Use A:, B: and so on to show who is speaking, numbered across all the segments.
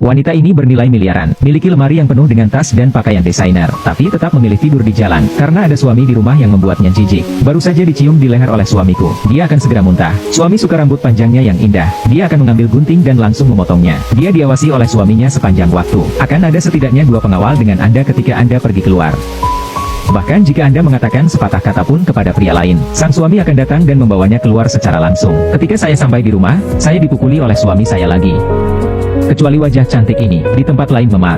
A: Wanita ini bernilai miliaran, miliki lemari yang penuh dengan tas dan pakaian desainer, tapi tetap memilih tidur di jalan, karena ada suami di rumah yang membuatnya jijik. Baru saja dicium di leher oleh suamiku, dia akan segera muntah. Suami suka rambut panjangnya yang indah, dia akan mengambil gunting dan langsung memotongnya. Dia diawasi oleh suaminya sepanjang waktu. Akan ada setidaknya 2 pengawal dengan Anda ketika Anda pergi keluar. Bahkan jika Anda mengatakan sepatah kata pun kepada pria lain, sang suami akan datang dan membawanya keluar secara langsung. Ketika saya sampai di rumah, saya dipukuli oleh suami saya lagi. Kecuali wajah cantik ini, di tempat lain memar.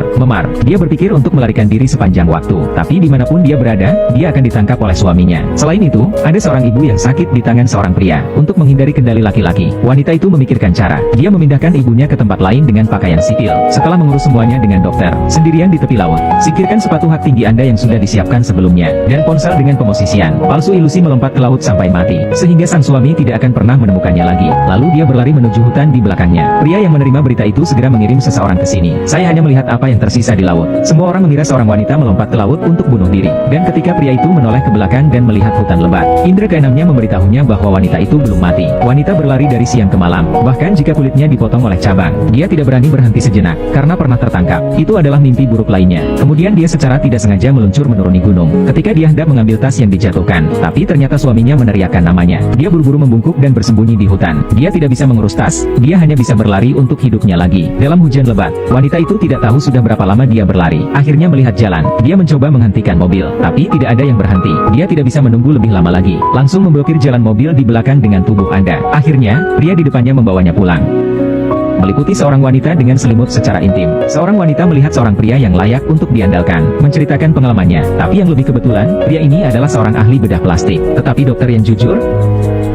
A: Dia berpikir untuk melarikan diri sepanjang waktu, tapi dimanapun dia berada, dia akan ditangkap oleh suaminya. Selain itu, ada seorang ibu yang sakit di tangan seorang pria. Untuk menghindari kendali laki-laki, wanita itu memikirkan cara. Dia memindahkan ibunya ke tempat lain dengan pakaian sipil. Setelah mengurus semuanya dengan dokter, sendirian di tepi laut. Singkirkan sepatu hak tinggi Anda yang sudah disiapkan sebelumnya, dan ponsel dengan pemosisian palsu ilusi melompat ke laut sampai mati, sehingga sang suami tidak akan pernah menemukannya lagi. Lalu dia berlari menuju hutan di belakangnya. Pria yang menerima berita itu segera mengirim seseorang ke sini. Saya hanya melihat apa yang tersisa di laut. Semua orang mengira seorang wanita melompat ke laut untuk bunuh diri. Dan ketika pria itu menoleh ke belakang dan melihat hutan lebat, indera keenamnya memberitahunya bahwa wanita itu belum mati. Wanita berlari dari siang ke malam. Bahkan jika kulitnya dipotong oleh cabang, dia tidak berani berhenti sejenak, karena pernah tertangkap. Itu adalah mimpi buruk lainnya. Kemudian dia secara tidak sengaja meluncur menuruni gunung. Ketika dia hendak mengambil tas yang dijatuhkan, tapi ternyata suaminya meneriakkan namanya. Dia buru-buru membungkuk dan bersembunyi di hutan. Dia tidak bisa mengurus tas, dia hanya bisa berlari untuk hidupnya lagi. Dalam hujan lebat, wanita itu tidak tahu sudah berapa lama dia berlari. Akhirnya melihat jalan, dia mencoba menghentikan mobil, tapi tidak ada yang berhenti. Dia tidak bisa menunggu lebih lama lagi, langsung memblokir jalan mobil di belakang dengan tubuh Anda. Akhirnya, pria di depannya membawanya pulang. Meliputi seorang wanita dengan selimut secara intim. Seorang wanita melihat seorang pria yang layak untuk diandalkan, menceritakan pengalamannya. Tapi yang lebih kebetulan, pria ini adalah seorang ahli bedah plastik. Tetapi dokter yang jujur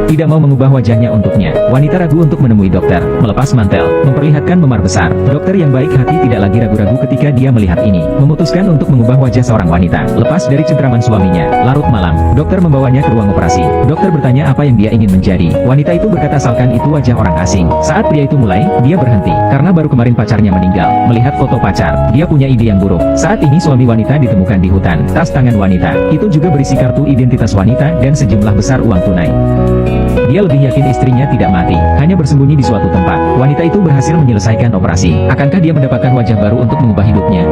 A: tidak mau mengubah wajahnya untuknya. Wanita ragu untuk menemui dokter, melepas mantel, memperlihatkan memar besar. Dokter yang baik hati tidak lagi ragu-ragu ketika dia melihat ini. Memutuskan untuk mengubah wajah seorang wanita, lepas dari cengkraman suaminya. Larut malam, dokter membawanya ke ruang operasi. Dokter bertanya apa yang dia ingin menjadi. Wanita itu berkata asalkan itu wajah orang asing. Saat pria itu mulai, dia berhenti, karena baru kemarin pacarnya meninggal. Melihat foto pacar, dia punya ide yang buruk. Saat ini suami wanita ditemukan di hutan. Tas tangan wanita, itu juga berisi kartu identitas wanita dan sejumlah besar uang tunai. Dia lebih yakin istrinya tidak mati, hanya bersembunyi di suatu tempat. Wanita itu berhasil menyelesaikan operasi. Akankah dia mendapatkan wajah baru untuk mengubah hidupnya?